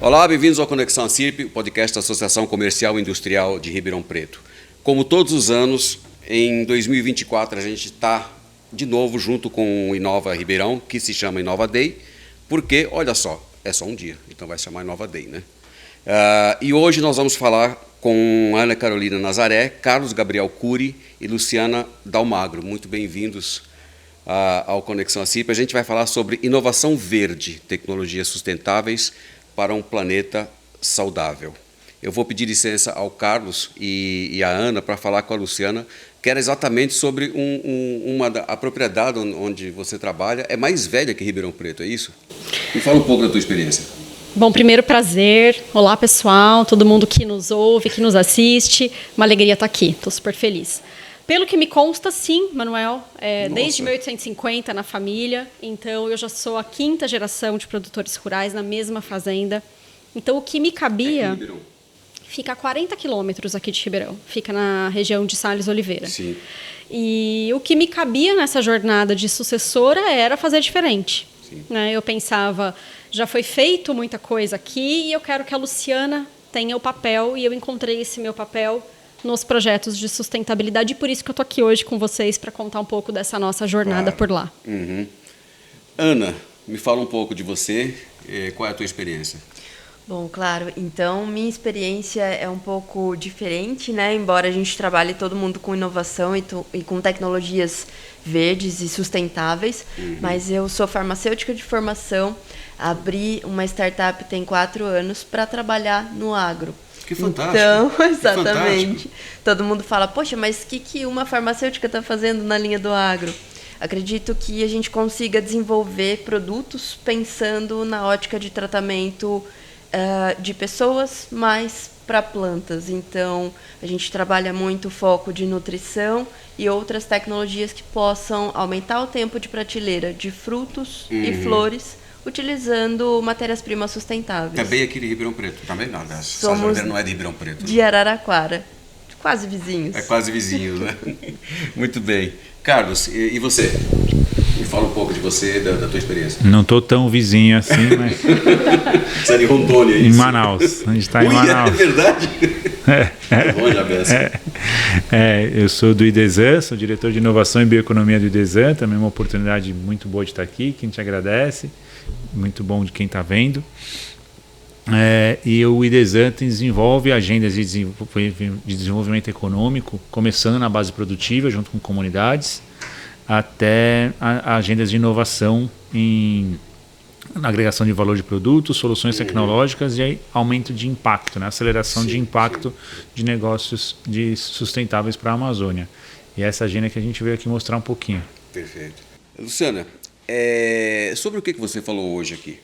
Olá, bem-vindos ao Conexão ACIRP, o podcast da Associação Comercial e Industrial de Ribeirão Preto. Como todos os anos, em 2024 a gente está de novo junto com o Inova Ribeirão, que se chama Inova Day, porque, olha só, é só um dia, então vai se chamar Inova Day, né? E hoje nós vamos falar com Ana Carolina Nazaré, Carlos Gabriel Cury e Luciana Dalmagro. Muito bem-vindos ao Conexão ACIRP. A gente vai falar sobre inovação verde, tecnologias sustentáveis para um planeta saudável. Eu vou pedir licença ao Carlos e à Ana para falar com a Luciana, que era exatamente sobre a propriedade onde você trabalha. É mais velha que Ribeirão Preto, é isso? Me fala um pouco da tua experiência. Bom, primeiro prazer. Olá, pessoal, todo mundo que nos ouve, que nos assiste. Uma alegria estar aqui, estou super feliz. Pelo que me consta, sim, Manuel, desde 1850 na família, então eu já sou a 5ª geração de produtores rurais na mesma fazenda. Então o que me cabia fica a 40 quilômetros aqui de Ribeirão, fica na região de Sales Oliveira. Sim. E o que me cabia nessa jornada de sucessora era fazer diferente. Né? Eu pensava, já foi feito muita coisa aqui e eu quero que a Luciana tenha o papel, e eu encontrei esse meu papel nos projetos de sustentabilidade, e por isso que eu estou aqui hoje com vocês para contar um pouco dessa nossa jornada por lá. Uhum. Ana, me fala um pouco de você, qual é a tua experiência? Bom, claro, então minha experiência é um pouco diferente, né? Embora a gente trabalhe todo mundo com inovação e com tecnologias verdes e sustentáveis, mas eu sou farmacêutica de formação, abri uma startup tem 4 anos para trabalhar no agro. Que fantástico. Então, exatamente. Fantástico. Todo mundo fala, poxa, mas o que uma farmacêutica está fazendo na linha do agro? Acredito que a gente consiga desenvolver produtos pensando na ótica de tratamento de pessoas, mais para plantas. Então, a gente trabalha muito o foco de nutrição e outras tecnologias que possam aumentar o tempo de prateleira de frutos e flores, utilizando matérias-primas sustentáveis. Também aqui de Ribeirão Preto, também não, né? Somos não é de Ribeirão Preto. De Araraquara, quase vizinhos. É quase vizinhos, né? Muito bem. Carlos, e você? Me fala um pouco de você, da tua experiência. Não estou tão vizinho assim, mas... Você é de Rondônia, é isso? Em Manaus, a gente está em Manaus. É verdade? Longe a beça. Eu sou do IDESAN, sou diretor de inovação e bioeconomia do IDESAN, também uma oportunidade muito boa de estar aqui, que a gente agradece, muito bom de quem está vendo. E o IDESAN desenvolve agendas de desenvolvimento econômico, começando na base produtiva, junto com comunidades, até agendas de inovação na agregação de valor de produtos, soluções tecnológicas e aumento de impacto, né? Aceleração de impacto de negócios sustentáveis para a Amazônia. E essa agenda que a gente veio aqui mostrar um pouquinho. Perfeito. Luciana, sobre o que você falou hoje aqui?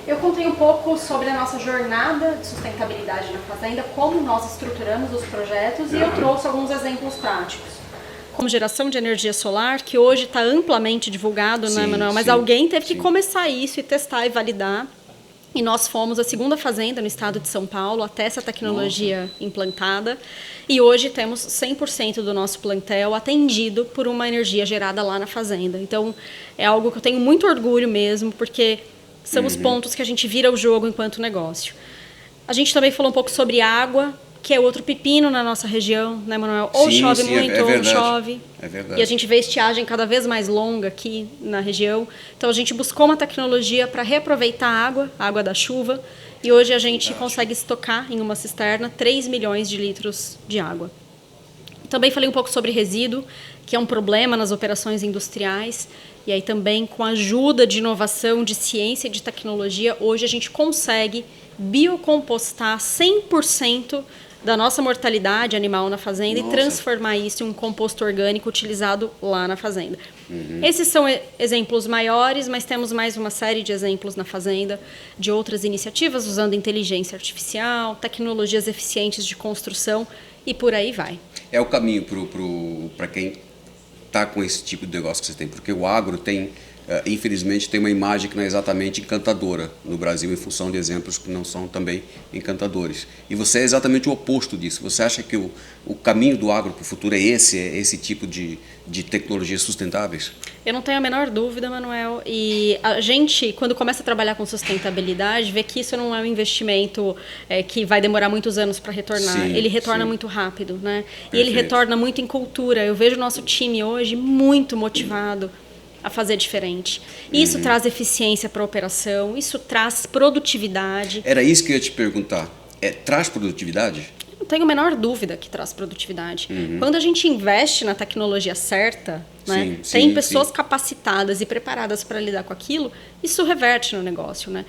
Eu contei um pouco sobre a nossa jornada de sustentabilidade na fazenda, como nós estruturamos os projetos, e eu trouxe alguns exemplos práticos. Como geração de energia solar, que hoje está amplamente divulgado, né, Manuel? Mas alguém teve que começar isso e testar e validar. E nós fomos a 2ª fazenda no estado de São Paulo até essa tecnologia implantada. E hoje temos 100% do nosso plantel atendido por uma energia gerada lá na fazenda. Então, é algo que eu tenho muito orgulho mesmo, porque são os pontos que a gente vira o jogo enquanto negócio. A gente também falou um pouco sobre água, que é outro pepino na nossa região, né, Manuel? Ou chove muito, ou não chove. É verdade. E a gente vê estiagem cada vez mais longa aqui na região. Então, a gente buscou uma tecnologia para reaproveitar a água da chuva, e hoje a gente consegue estocar em uma cisterna 3 milhões de litros de água. Também falei um pouco sobre resíduo, que é um problema nas operações industriais. E aí também, com a ajuda de inovação, de ciência e de tecnologia, hoje a gente consegue biocompostar 100% da nossa mortalidade animal na fazenda e transformar isso em um composto orgânico utilizado lá na fazenda. Esses são exemplos maiores, mas temos mais uma série de exemplos na fazenda de outras iniciativas usando inteligência artificial, tecnologias eficientes de construção e por aí vai. É o caminho para quem está com esse tipo de negócio que você tem, porque o agro tem infelizmente, tem uma imagem que não é exatamente encantadora no Brasil, em função de exemplos que não são também encantadores. E você é exatamente o oposto disso. Você acha que o caminho do agro para o futuro é esse tipo de tecnologias sustentáveis? Eu não tenho a menor dúvida, Manuel. E a gente, quando começa a trabalhar com sustentabilidade, vê que isso não é um investimento que vai demorar muitos anos para retornar. Sim, ele retorna sim. muito rápido, né? E Perfeito. ele retorna muito em cultura. Eu vejo o nosso time hoje muito motivado a fazer diferente. Isso traz eficiência para a operação, isso traz produtividade. Era isso que eu ia te perguntar. Traz produtividade? Não tenho a menor dúvida que traz produtividade. Quando a gente investe na tecnologia certa, né, Sim, tem sim, pessoas sim. capacitadas e preparadas para lidar com aquilo, isso reverte no negócio, né?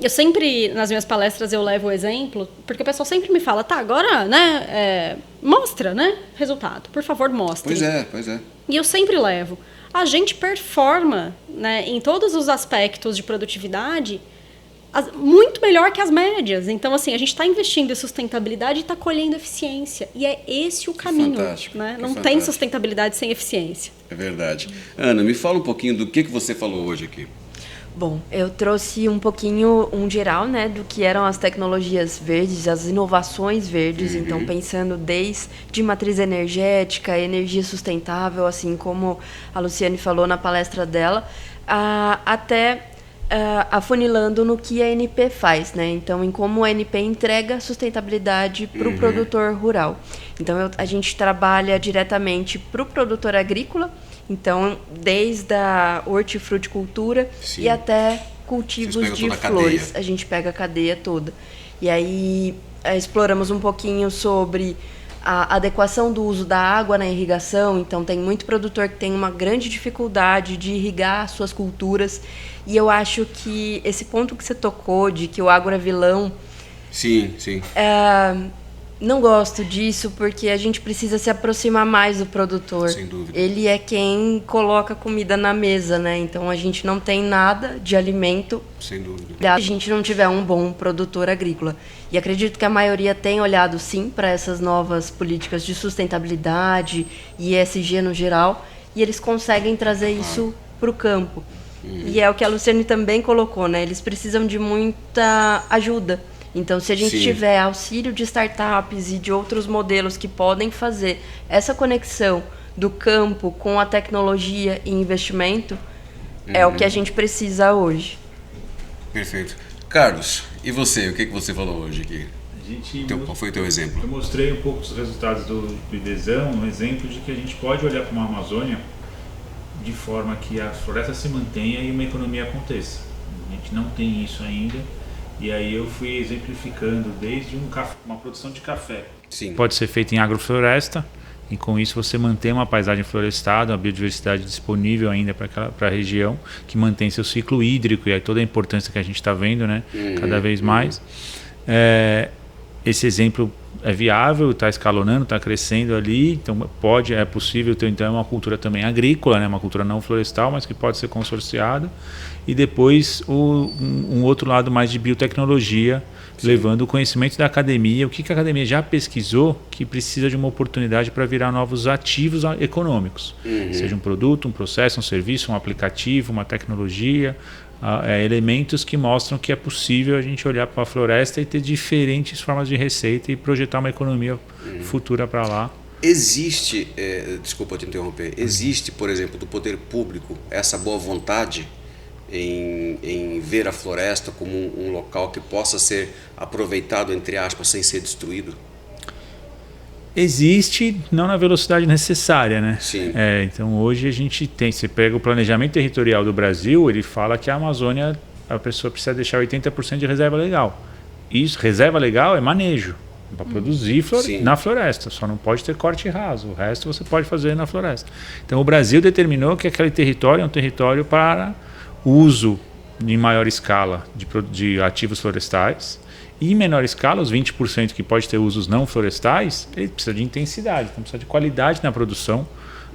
Eu sempre, nas minhas palestras, eu levo o exemplo, porque o pessoal sempre me fala, tá, agora, né, mostra, né, resultado. Por favor, mostre. Pois é. E eu sempre levo. A gente performa, né, em todos os aspectos de produtividade muito melhor que as médias. Então, assim, a gente está investindo em sustentabilidade e está colhendo eficiência. E é esse o caminho. Fantástico, Né? que Não tem fantástico. sustentabilidade sem eficiência. É verdade. Ana, me fala um pouquinho do que você falou hoje aqui. Bom, eu trouxe um pouquinho, geral, né, do que eram as tecnologias verdes, as inovações verdes, então pensando desde matriz energética, energia sustentável, assim como a Luciane falou na palestra dela, até afunilando no que a ANP faz, né? Então, em como a ANP entrega sustentabilidade para o produtor rural. Então, a gente trabalha diretamente para o produtor agrícola, então, desde a hortifruticultura Sim. e até Vocês cultivos pegam de toda a flores. cadeia. A gente pega a cadeia toda. E aí, exploramos um pouquinho sobre a adequação do uso da água na irrigação. Então, tem muito produtor que tem uma grande dificuldade de irrigar suas culturas. E eu acho que esse ponto que você tocou, de que o agro é vilão, Sim. não gosto disso, porque a gente precisa se aproximar mais do produtor. Sem dúvida. Ele é quem coloca comida na mesa, né? Então, a gente não tem nada de alimento Sem dúvida. se a gente não tiver um bom produtor agrícola. E acredito que a maioria tem olhado, sim, para essas novas políticas de sustentabilidade e ESG no geral, e eles conseguem trazer isso para o campo. E é o que a Luciane também colocou, né? Eles precisam de muita ajuda. Então, se a gente Sim. tiver auxílio de startups e de outros modelos que podem fazer essa conexão do campo com a tecnologia e investimento, é o que a gente precisa hoje. Perfeito. Carlos, e você? O que você falou hoje aqui? Qual foi o teu exemplo? Eu mostrei um pouco os resultados do IDESAN, um exemplo de que a gente pode olhar para uma Amazônia de forma que a floresta se mantenha e uma economia aconteça. A gente não tem isso ainda. E aí eu fui exemplificando desde uma produção de café. Sim. Pode ser feita em agrofloresta, e com isso você mantém uma paisagem florestada, uma biodiversidade disponível ainda para a região, que mantém seu ciclo hídrico, e aí toda a importância que a gente está vendo, né, cada vez mais. Esse exemplo é viável, está escalonando, está crescendo ali, então é possível ter então uma cultura também agrícola, né, uma cultura não florestal, mas que pode ser consorciada. E depois um outro lado mais de biotecnologia, sim, levando o conhecimento da academia, o que a academia já pesquisou, que precisa de uma oportunidade para virar novos ativos econômicos. Seja um produto, um processo, um serviço, um aplicativo, uma tecnologia, elementos que mostram que é possível a gente olhar para a floresta e ter diferentes formas de receita e projetar uma economia futura para lá. Existe, desculpa te interromper, existe, por exemplo, do poder público essa boa vontade em ver a floresta como um local que possa ser aproveitado, entre aspas, sem ser destruído? Existe, não na velocidade necessária, né? Sim. Então hoje a gente tem, você pega o planejamento territorial do Brasil, ele fala que a Amazônia, a pessoa precisa deixar 80% de reserva legal. Isso, reserva legal é manejo, para produzir na floresta, só não pode ter corte raso, o resto você pode fazer na floresta. Então o Brasil determinou que aquele território é um território para uso em maior escala de ativos florestais, e em menor escala, os 20% que pode ter usos não florestais, ele precisa de intensidade, então precisa de qualidade na produção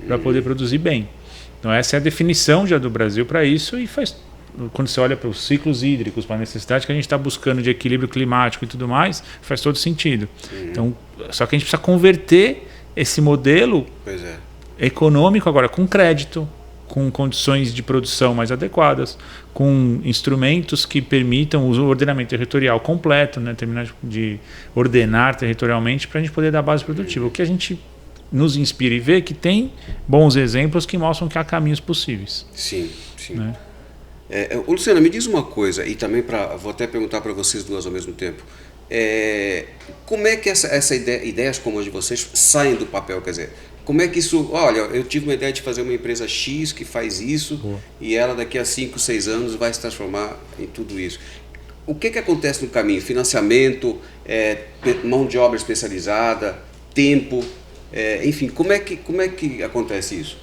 para poder produzir bem. Então essa é a definição já do Brasil para isso, e quando você olha para os ciclos hídricos, para a necessidade que a gente está buscando de equilíbrio climático e tudo mais, faz todo sentido. Então, só que a gente precisa converter esse modelo econômico agora com crédito, com condições de produção mais adequadas, com instrumentos que permitam o ordenamento territorial completo, né? Terminar de ordenar territorialmente para a gente poder dar base produtiva. O que a gente nos inspira e vê que tem bons exemplos que mostram que há caminhos possíveis. Sim, sim. Né? Luciana, me diz uma coisa, e também vou até perguntar para vocês duas ao mesmo tempo. Como é que ideias como as de vocês saem do papel? Quer dizer, como é que isso... Olha, eu tive uma ideia de fazer uma empresa X que faz isso. Boa. E ela daqui a 5, 6 anos vai se transformar em tudo isso. O que acontece no caminho? Financiamento, mão de obra especializada, tempo, enfim, como é que acontece isso?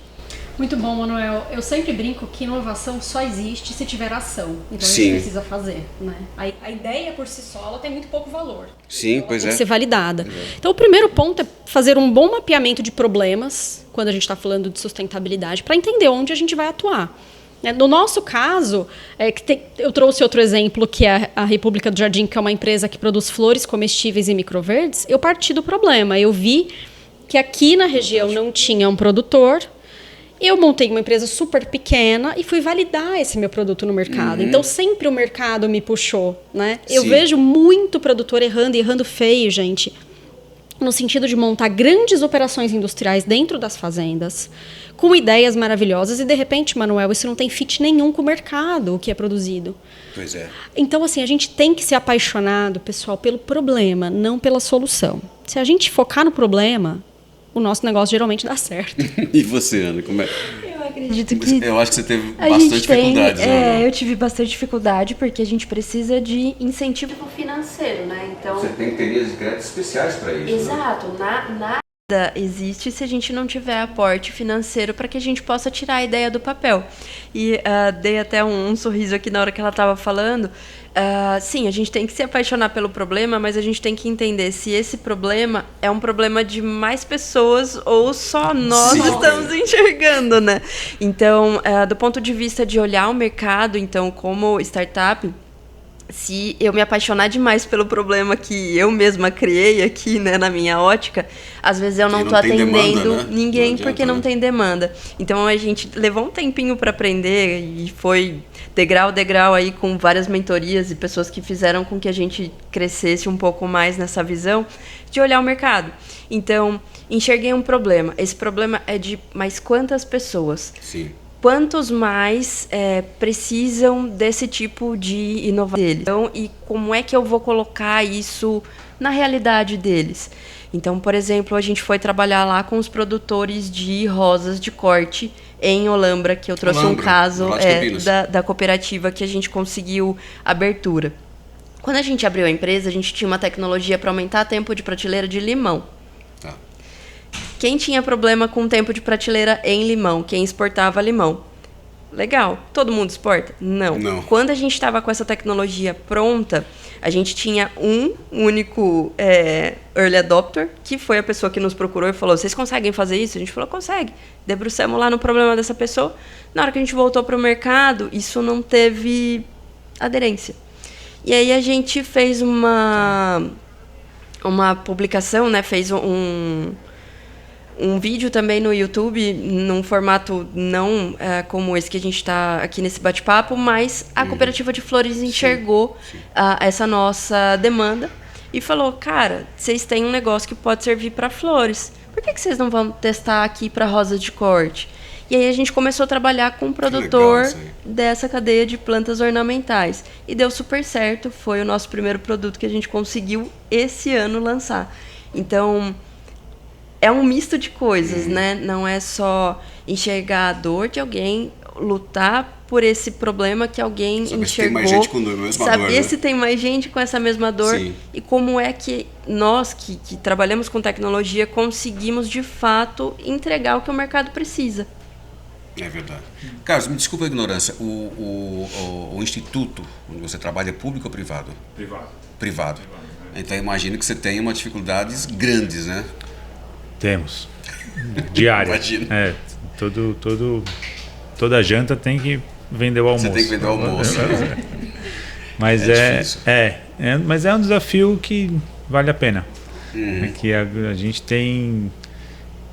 Muito bom, Manuel. Eu sempre brinco que inovação só existe se tiver ação. Então Sim. a gente precisa fazer, né? A ideia por si só, ela tem muito pouco valor. Sim, então, pois tem que ser validada. Então o primeiro ponto é fazer um bom mapeamento de problemas, quando a gente está falando de sustentabilidade, para entender onde a gente vai atuar. No nosso caso, eu trouxe outro exemplo, que é a República do Jardim, que é uma empresa que produz flores comestíveis e microverdes. Eu parti do problema. Eu vi que aqui na região não tinha um produtor. Eu montei uma empresa super pequena e fui validar esse meu produto no mercado. Então, sempre o mercado me puxou, né? Eu vejo muito produtor errando, e errando feio, gente, no sentido de montar grandes operações industriais dentro das fazendas, com ideias maravilhosas, e de repente, Manuel, isso não tem fit nenhum com o mercado, o que é produzido. Pois é. Então, assim, a gente tem que ser apaixonado, pessoal, pelo problema, não pela solução. Se a gente focar no problema, o nosso negócio geralmente dá certo. E você, Ana, como é? Eu acredito que... Eu acho que você teve bastante dificuldades, né? Eu tive bastante dificuldade porque a gente precisa de incentivo financeiro, né? Então... Você tem linhas de crédito especiais para isso. Exato. Né? Nada existe se a gente não tiver aporte financeiro para que a gente possa tirar a ideia do papel. E dei até um sorriso aqui na hora que ela estava falando. Sim, a gente tem que se apaixonar pelo problema, mas a gente tem que entender se esse problema é um problema de mais pessoas ou só nós estamos enxergando, né? Então, do ponto de vista de olhar o mercado, então, como startup, se eu me apaixonar demais pelo problema que eu mesma criei aqui, né, na minha ótica, às vezes eu não estou atendendo demanda, né? Ninguém, não adianta, porque não tem demanda. Então a gente levou um tempinho para aprender e foi degrau a degrau aí com várias mentorias e pessoas que fizeram com que a gente crescesse um pouco mais nessa visão de olhar o mercado. Então, enxerguei um problema. Esse problema é de mais quantas pessoas? Sim. Quantos mais precisam desse tipo de inovação e como é que eu vou colocar isso na realidade deles? Então, por exemplo, a gente foi trabalhar lá com os produtores de rosas de corte em Olambra, que eu trouxe um caso da cooperativa que a gente conseguiu abertura. Quando a gente abriu a empresa, a gente tinha uma tecnologia para aumentar o tempo de prateleira de limão. Tá. Quem tinha problema com o tempo de prateleira em limão? Quem exportava limão. Legal. Todo mundo exporta? Não. Quando a gente estava com essa tecnologia pronta, a gente tinha um único early adopter, que foi a pessoa que nos procurou e falou, vocês conseguem fazer isso? A gente falou, consegue. Debruçamos lá no problema dessa pessoa. Na hora que a gente voltou para o mercado, isso não teve aderência. E aí a gente fez uma publicação, né? Fez um vídeo também no YouTube, num formato não como esse que a gente está aqui nesse bate-papo, mas a Cooperativa de Flores enxergou essa nossa demanda e falou, cara, vocês têm um negócio que pode servir para flores, por que vocês não vão testar aqui para rosa de corte? E aí a gente começou a trabalhar com um produtor dessa cadeia de plantas ornamentais. E deu super certo, foi o nosso primeiro produto que a gente conseguiu esse ano lançar. Então... é um misto de coisas, né? Não é só enxergar a dor de alguém, lutar por esse problema que alguém enxergou. Se tem mais gente com a mesma dor, saber se tem mais gente com essa mesma dor. Sim. E como é que nós, que trabalhamos com tecnologia, conseguimos, de fato, entregar o que o mercado precisa. É verdade. Carlos, me desculpa a ignorância. O instituto onde você trabalha é público ou privado? Privado. Então, eu imagino que você tem umas dificuldades grandes, né? Temos. Diária. Imagina. Toda janta tem que vender o almoço. Você tem que vender o almoço. Mas mas é um desafio que vale a pena. É que a gente tem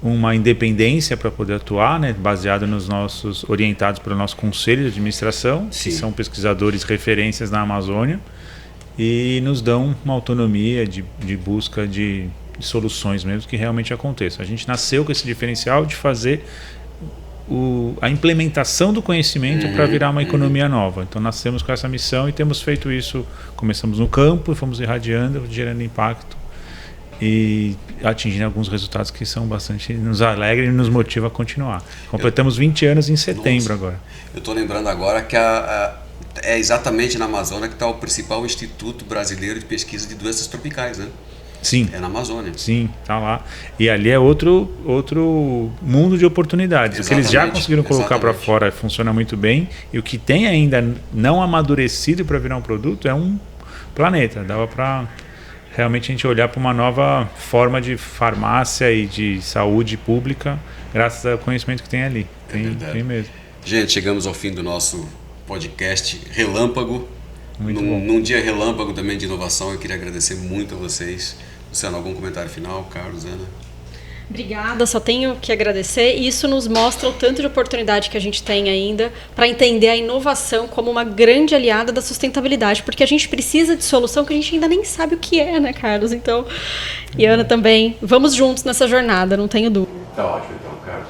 uma independência para poder atuar, né, baseado nos nossos, orientados pelo nosso conselho de administração, Sim. que são pesquisadores referências na Amazônia, e nos dão uma autonomia de busca de soluções mesmo que realmente aconteçam. A gente nasceu com esse diferencial de fazer a implementação do conhecimento para virar uma economia nova. Então nascemos com essa missão e temos feito isso. Começamos no campo, fomos irradiando, gerando impacto e atingindo alguns resultados que são bastante, nos alegram e nos motivam a continuar. Completamos 20 anos em setembro. Nossa, agora. Eu estou lembrando agora que é exatamente na Amazônia que está o principal Instituto Brasileiro de Pesquisa de Doenças Tropicais, né? Sim. É na Amazônia. Sim, tá lá. E ali é outro mundo de oportunidades. Exatamente, o que eles já conseguiram colocar para fora funciona muito bem. E o que tem ainda não amadurecido para virar um produto é um planeta. Dava para realmente a gente olhar para uma nova forma de farmácia e de saúde pública, graças ao conhecimento que tem ali. Tem mesmo. Gente, chegamos ao fim do nosso podcast Relâmpago. Muito bom. Num dia relâmpago também de inovação, eu queria agradecer muito a vocês. Luciano, algum comentário final? Carlos, Ana? Obrigada, só tenho que agradecer. E isso nos mostra o tanto de oportunidade que a gente tem ainda para entender a inovação como uma grande aliada da sustentabilidade, porque a gente precisa de solução que a gente ainda nem sabe o que é, né, Carlos? Então, e Ana também, vamos juntos nessa jornada, não tenho dúvida. Tá ótimo, então, Carlos.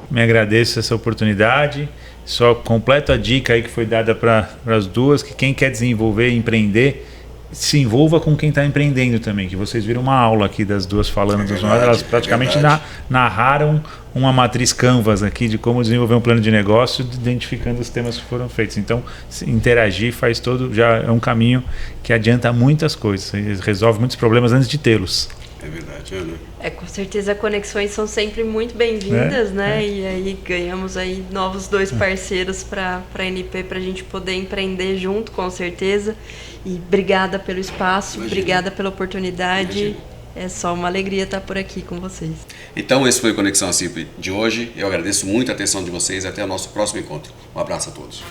Me agradeço essa oportunidade. Só completo a dica aí que foi dada para as duas, que quem quer desenvolver e empreender, se envolva com quem está empreendendo também, que vocês viram uma aula aqui das duas falando, elas praticamente narraram uma matriz Canvas aqui de como desenvolver um plano de negócio, identificando os temas que foram feitos. Então, interagir faz todo, já é um caminho que adianta muitas coisas, resolve muitos problemas antes de tê-los. É verdade, Ana. Com certeza conexões são sempre muito bem-vindas, né? E aí ganhamos aí novos 2 parceiros para a NP para a gente poder empreender junto, com certeza. E obrigada pelo espaço, obrigada pela oportunidade. É só uma alegria estar por aqui com vocês. Então esse foi o Conexão ACIP de hoje. Eu agradeço muito a atenção de vocês e até o nosso próximo encontro. Um abraço a todos.